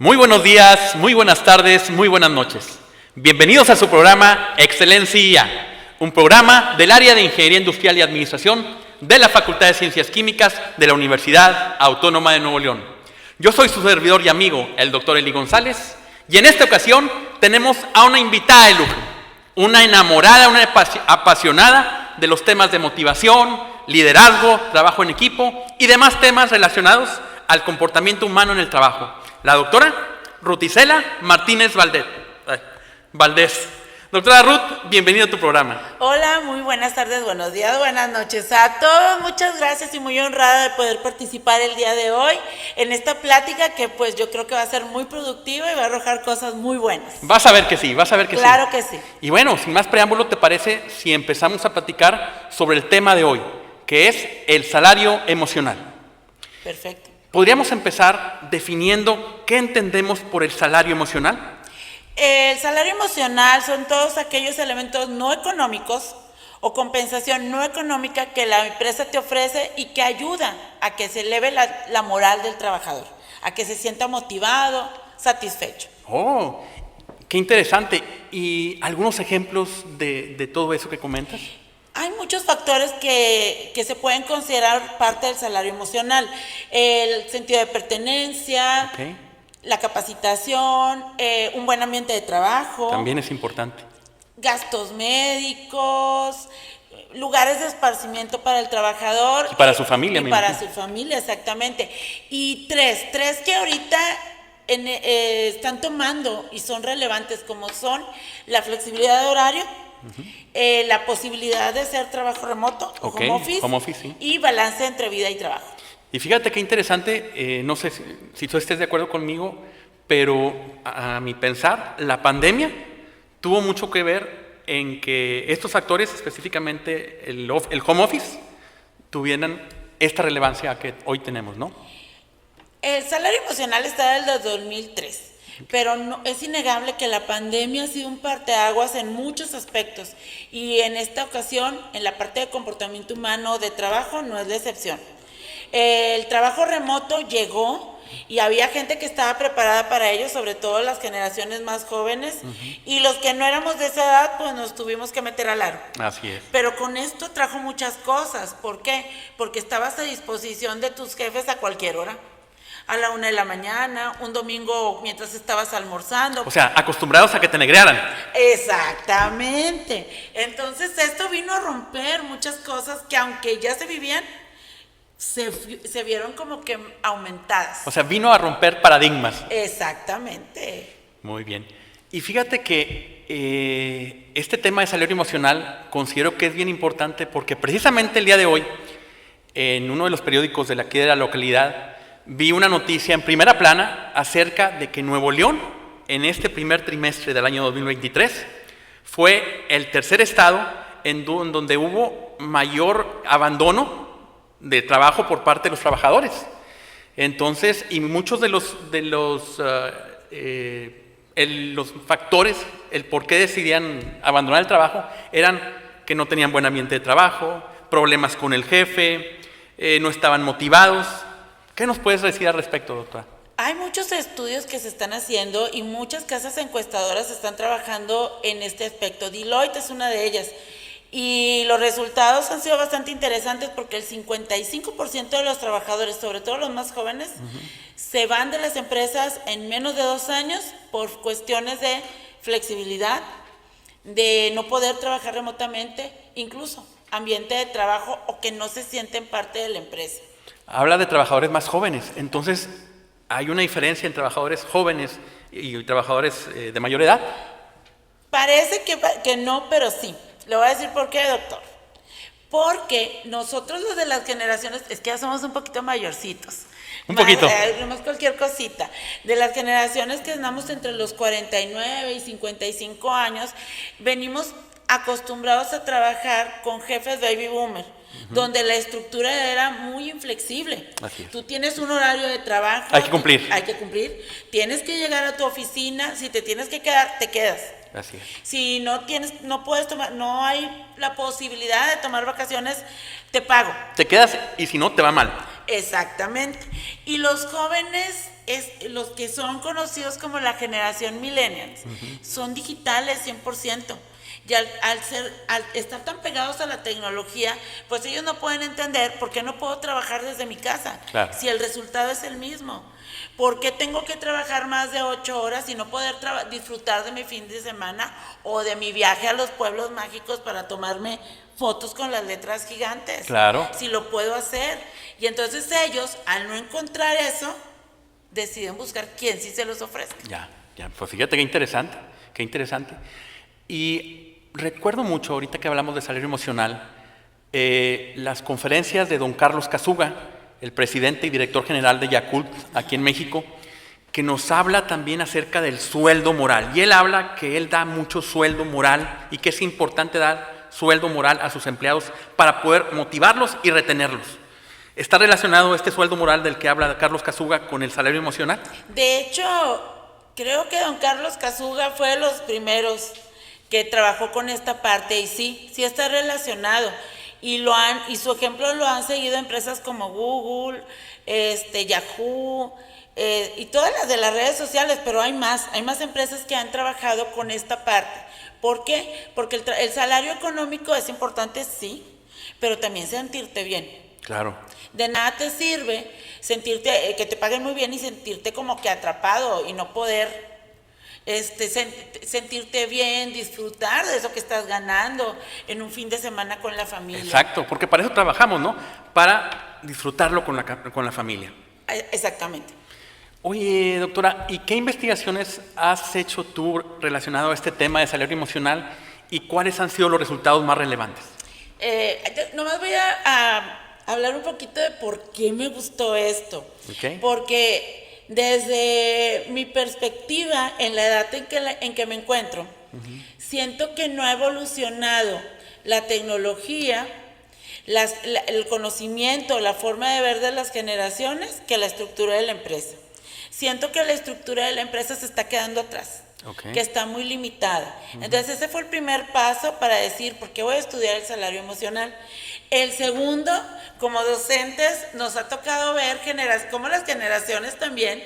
Muy buenos días, muy buenas tardes, muy buenas noches. Bienvenidos a su programa Excelencia, un programa del área de Ingeniería Industrial y Administración de la Facultad de Ciencias Químicas de la Universidad Autónoma de Nuevo León. Yo soy su servidor y amigo, el doctor Eli González, y en esta ocasión tenemos a una invitada de lujo, una enamorada, una apasionada de los temas de motivación, liderazgo, trabajo en equipo y demás temas relacionados al comportamiento humano en el trabajo. La doctora Ruth Isela Martínez Valdés. Doctora Ruth, bienvenida a tu programa. Hola, muy buenas tardes, buenos días, buenas noches a todos. Muchas gracias y muy honrada de poder participar el día de hoy en esta plática que pues yo creo que va a ser muy productiva y va a arrojar cosas muy buenas. Vas a ver que sí, vas a ver que sí. Claro que sí. Y bueno, sin más preámbulo, ¿te parece si empezamos a platicar sobre el tema de hoy, que es el salario emocional? Perfecto. ¿Podríamos empezar definiendo qué entendemos por el salario emocional? El salario emocional son todos aquellos elementos no económicos o compensación no económica que la empresa te ofrece y que ayuda a que se eleve la moral del trabajador, a que se sienta motivado, satisfecho. Oh, qué interesante. ¿Y algunos ejemplos de todo eso que comentas? Hay muchos factores que se pueden considerar parte del salario emocional. El sentido de pertenencia, Okay. La capacitación, un buen ambiente de trabajo. También es importante. Gastos médicos, lugares de esparcimiento para el trabajador. Y para su familia. Y para su familia, exactamente. Y tres que ahorita están tomando y son relevantes, como son la flexibilidad de horario, la posibilidad de hacer trabajo remoto, Okay, home office, sí. Y balance entre vida y trabajo. Y fíjate qué interesante, no sé si tú estés de acuerdo conmigo, pero a mi pensar, la pandemia tuvo mucho que ver en que estos factores, específicamente el home office, tuvieran esta relevancia que hoy tenemos, ¿no? El salario emocional está desde 2003. Pero no, es innegable que la pandemia ha sido un parteaguas en muchos aspectos y en esta ocasión, en la parte de comportamiento humano de trabajo, no es la excepción. El trabajo remoto llegó y había gente que estaba preparada para ello, sobre todo las generaciones más jóvenes, y los que no éramos de esa edad, pues nos tuvimos que meter al aro. Así es. Pero con esto trajo muchas cosas. ¿Por qué? Porque estabas a disposición de tus jefes a cualquier hora. A la 1 de la mañana, un domingo mientras estabas almorzando. O sea, acostumbrados a que te negrearan. Exactamente. Entonces esto vino a romper muchas cosas que aunque ya se vivían, se vieron como que aumentadas. O sea, vino a romper paradigmas. Exactamente. Muy bien. Y fíjate que este tema de salario emocional considero que es bien importante porque precisamente el día de hoy, en uno de los periódicos de aquí de la localidad, vi una noticia en primera plana acerca de que Nuevo León, en este primer trimestre del año 2023, fue el tercer estado en donde hubo mayor abandono de trabajo por parte de los trabajadores. Entonces, y muchos de los factores, el por qué decidían abandonar el trabajo, eran que no tenían buen ambiente de trabajo, problemas con el jefe, no estaban motivados. ¿Qué nos puedes decir al respecto, doctora? Hay muchos estudios que se están haciendo y muchas casas encuestadoras están trabajando en este aspecto. Deloitte es una de ellas. Y los resultados han sido bastante interesantes porque el 55% de los trabajadores, sobre todo los más jóvenes, se van de las empresas en menos de 2 años por cuestiones de flexibilidad, de no poder trabajar remotamente, incluso ambiente de trabajo o que no se sienten parte de la empresa. Habla de trabajadores más jóvenes, entonces ¿hay una diferencia en trabajadores jóvenes y trabajadores de mayor edad? Parece que no, pero sí. Le voy a decir por qué, doctor. Porque nosotros los de las generaciones, es que ya somos un poquito mayorcitos. Un poquito. Más cualquier cosita. De las generaciones que andamos entre los 49 y 55 años, venimos acostumbrados a trabajar con jefes baby boomer, donde la estructura era muy inflexible. Así es. Tú tienes un horario de trabajo. Hay que cumplir. Hay que cumplir. Tienes que llegar a tu oficina. Si te tienes que quedar, te quedas. Así es. Si no puedes tomar, no hay la posibilidad de tomar vacaciones, te pago. Te quedas y si no, te va mal. Exactamente. Y los jóvenes los que son conocidos como la generación millennials son digitales 100%. Y al estar tan pegados a la tecnología, pues ellos no pueden entender por qué no puedo trabajar desde mi casa, claro, si el resultado es el mismo. ¿Por qué tengo que trabajar más de 8 horas y no poder disfrutar de mi fin de semana o de mi viaje a los pueblos mágicos para tomarme fotos con las letras gigantes? claro. Si lo puedo hacer. Y entonces ellos, al no encontrar eso, deciden buscar quién sí se los ofrezca. Ya, pues fíjate qué interesante, qué interesante. Y recuerdo mucho, ahorita que hablamos de salario emocional, las conferencias de don Carlos Casuga, el presidente y director general de Yakult aquí en México, que nos habla también acerca del sueldo moral. Y él habla que él da mucho sueldo moral y que es importante dar sueldo moral a sus empleados para poder motivarlos y retenerlos. ¿Está relacionado este sueldo moral del que habla Carlos Casuga con el salario emocional? De hecho, creo que don Carlos Casuga fue de los primeros que trabajó con esta parte y sí está relacionado. Y su ejemplo lo han seguido empresas como Google, Yahoo, y todas las de las redes sociales, pero hay más empresas que han trabajado con esta parte. ¿Por qué? Porque el salario económico es importante, sí, pero también sentirte bien. Claro. De nada te sirve sentirte, que te paguen muy bien y sentirte como que atrapado y no poder sentirte bien, disfrutar de eso que estás ganando en un fin de semana con la familia. Exacto, porque para eso trabajamos, ¿no? Para disfrutarlo con la familia. Exactamente. Oye, doctora, ¿y qué investigaciones has hecho tú relacionado a este tema de salario emocional y cuáles han sido los resultados más relevantes? Nomás voy a hablar un poquito de por qué me gustó esto. Okay. Porque desde mi perspectiva, en la edad en que me encuentro, siento que no ha evolucionado la tecnología, el conocimiento, la forma de ver de las generaciones que la estructura de la empresa. Siento que la estructura de la empresa se está quedando atrás, que está muy limitada. Entonces ese fue el primer paso para decir, ¿por qué voy a estudiar el salario emocional? El segundo, como docentes, nos ha tocado ver cómo las generaciones también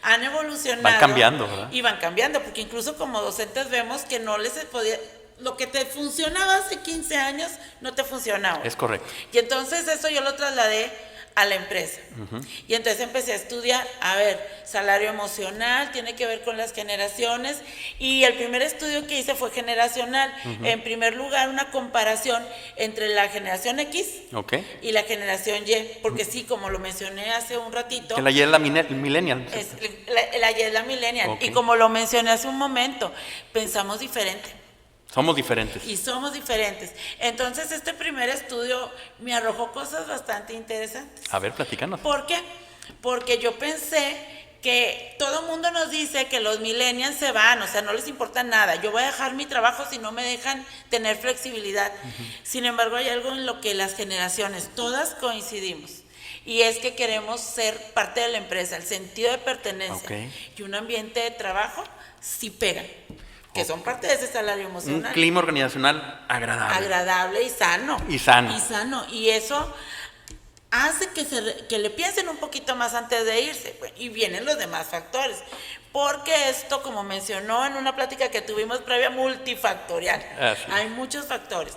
han evolucionado. Van cambiando, ¿verdad? Y van cambiando, porque incluso como docentes vemos que no les podía... Lo que te funcionaba hace 15 años no te funcionaba. Es correcto. Y entonces eso yo lo trasladé a la empresa. Y entonces empecé a estudiar, salario emocional, tiene que ver con las generaciones, y el primer estudio que hice fue generacional. En primer lugar, una comparación entre la generación X y la generación Y, porque sí, como lo mencioné hace un ratito. Que la Y es la millennial. La Y es la millennial, y como lo mencioné hace un momento, pensamos diferente. Somos diferentes. Y somos diferentes. Entonces, este primer estudio me arrojó cosas bastante interesantes. A ver, platícanos. ¿Por qué? Porque yo pensé que todo el mundo nos dice que los millennials se van, o sea, no les importa nada. Yo voy a dejar mi trabajo si no me dejan tener flexibilidad. Sin embargo, hay algo en lo que las generaciones, todas coincidimos. Y es que queremos ser parte de la empresa, el sentido de pertenencia. Y un ambiente de trabajo sí pega. Que son parte de ese salario emocional. Un clima organizacional agradable. Agradable y sano. Y sano. Y eso hace que le piensen un poquito más antes de irse. Y vienen los demás factores. Porque esto, como mencionó en una plática que tuvimos previa, multifactorial. Hay muchos factores.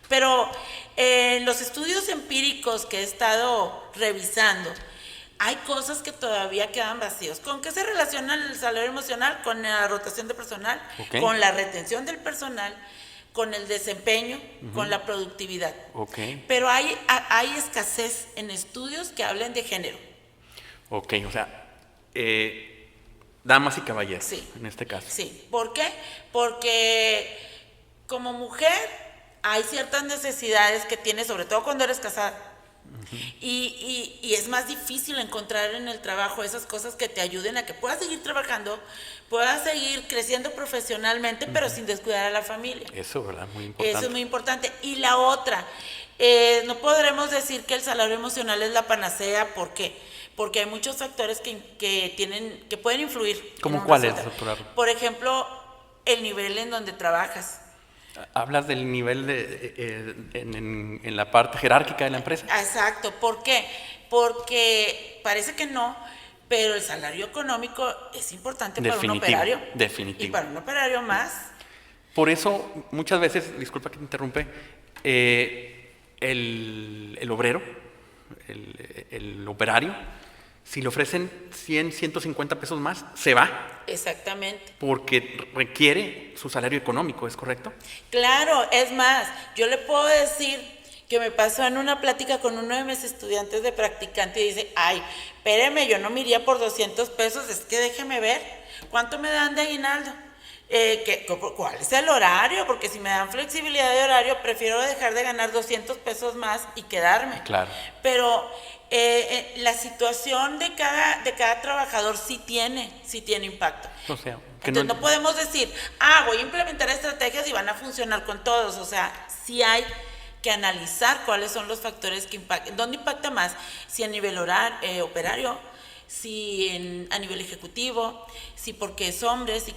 Pero los estudios empíricos que he estado revisando, hay cosas que todavía quedan vacíos. ¿Con qué se relaciona el salario emocional? Con la rotación de personal, con la retención del personal, con el desempeño, con la productividad. Pero hay escasez en estudios que hablen de género. O sea, damas y caballeros, sí, en este caso. Sí, ¿por qué? Porque como mujer hay ciertas necesidades que tienes, sobre todo cuando eres casada. Y es más difícil encontrar en el trabajo esas cosas que te ayuden a que puedas seguir trabajando, puedas seguir creciendo profesionalmente, pero sin descuidar a la familia. Eso, ¿verdad? Muy importante. Eso es muy importante. Y la otra, no podremos decir que el salario emocional es la panacea. ¿Por qué? Porque hay muchos factores que pueden influir. ¿Cómo cuáles, doctora? Por ejemplo, el nivel en donde trabajas. ¿Hablas del nivel en la parte jerárquica de la empresa? Exacto. ¿Por qué? Porque parece que no, pero el salario económico es importante para un Definitivo, operario. definitivo. Y para un operario más. Por eso, muchas veces, disculpa que te interrumpe, el obrero, el operario, si le ofrecen 100, 150 pesos más, se va. Exactamente. Porque requiere su salario económico, ¿es correcto? Claro, es más, yo le puedo decir que me pasó en una plática con uno de mis estudiantes de practicante y dice, ay, espéreme, yo no me iría por 200 pesos, es que déjeme ver, ¿cuánto me dan de aguinaldo? ¿Cuál es el horario? Porque si me dan flexibilidad de horario, prefiero dejar de ganar 200 pesos más y quedarme. Claro. Pero la situación de cada trabajador sí tiene impacto. O sea, que entonces no podemos decir, voy a implementar estrategias y van a funcionar con todos. O sea, sí hay que analizar cuáles son los factores que impactan. ¿Dónde impacta más? Si a nivel operario, si a nivel ejecutivo, si porque es hombre, si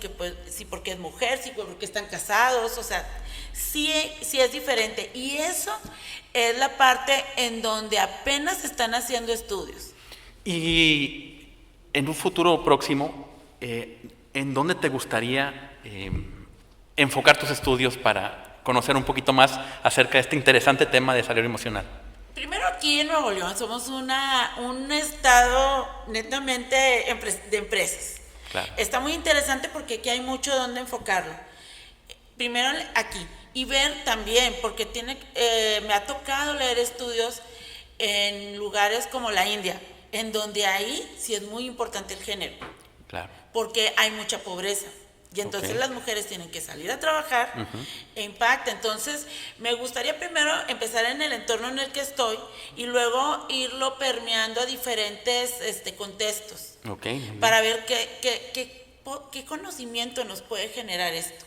porque es mujer, si porque están casados. O sea, sí es diferente. Y eso es la parte en donde apenas se están haciendo estudios. Y en un futuro próximo, ¿en dónde te gustaría enfocar tus estudios para conocer un poquito más acerca de este interesante tema de salario emocional? Primero, aquí en Nuevo León somos un estado netamente de empresas. Claro. Está muy interesante porque aquí hay mucho donde enfocarlo. Primero aquí. Y ver también, porque me ha tocado leer estudios en lugares como la India, en donde ahí sí es muy importante el género. Claro. Porque hay mucha pobreza. Y entonces las mujeres tienen que salir a trabajar e impacta. Entonces, me gustaría primero empezar en el entorno en el que estoy y luego irlo permeando a diferentes contextos. Para ver qué conocimiento nos puede generar esto.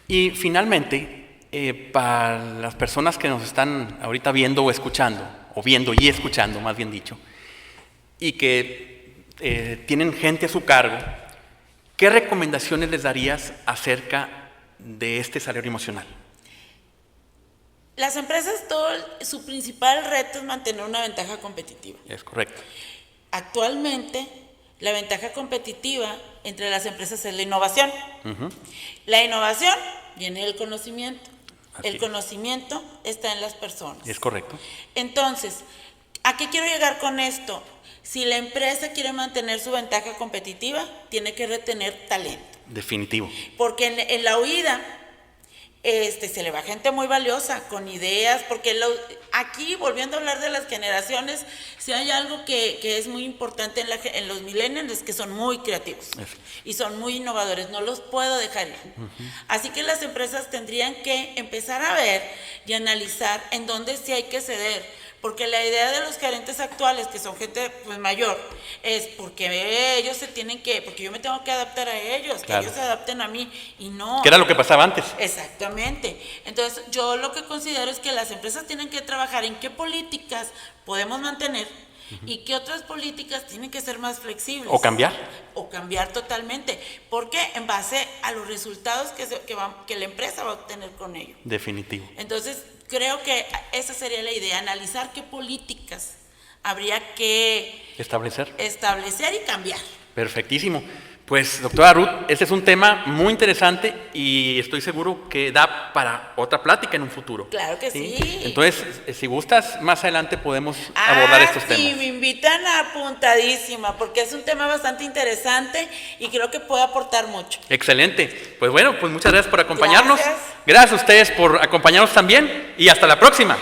Y finalmente, para las personas que nos están ahorita viendo o escuchando, o viendo y escuchando, más bien dicho, y que tienen gente a su cargo, ¿qué recomendaciones les darías acerca de este salario emocional? Las empresas, su principal reto es mantener una ventaja competitiva. Es correcto. Actualmente, la ventaja competitiva entre las empresas es la innovación. La innovación viene del conocimiento. El conocimiento está en las personas. Es correcto. Entonces, ¿a qué quiero llegar con esto? Si la empresa quiere mantener su ventaja competitiva, tiene que retener talento. Definitivo. Porque en la huida se le va gente muy valiosa, con ideas, porque aquí, volviendo a hablar de las generaciones, si hay algo que es muy importante en los millennials, es que son muy creativos y son muy innovadores, no los puedo dejar ir. Así que las empresas tendrían que empezar a ver y analizar en dónde sí hay que ceder. Porque la idea de los gerentes actuales, que son gente pues mayor, es porque ellos porque yo me tengo que adaptar a ellos, claro, que ellos se adapten a mí, y no. ¿Qué era lo que pasaba antes? Exactamente. Entonces, yo lo que considero es que las empresas tienen que trabajar en qué políticas podemos mantener y qué otras políticas tienen que ser más flexibles. O cambiar. O cambiar totalmente. Porque en base a los resultados que la empresa va a obtener con ello. Definitivo. Entonces, creo que esa sería la idea, analizar qué políticas habría que establecer y cambiar. Perfectísimo. Pues, doctora Ruth, este es un tema muy interesante y estoy seguro que da para otra plática en un futuro. Claro que sí. Entonces, si gustas, más adelante podemos abordar estos temas. Sí, me invitan apuntadísima, porque es un tema bastante interesante y creo que puede aportar mucho. Excelente. Pues bueno, pues muchas gracias por acompañarnos. Gracias. Gracias a ustedes por acompañarnos también y hasta la próxima.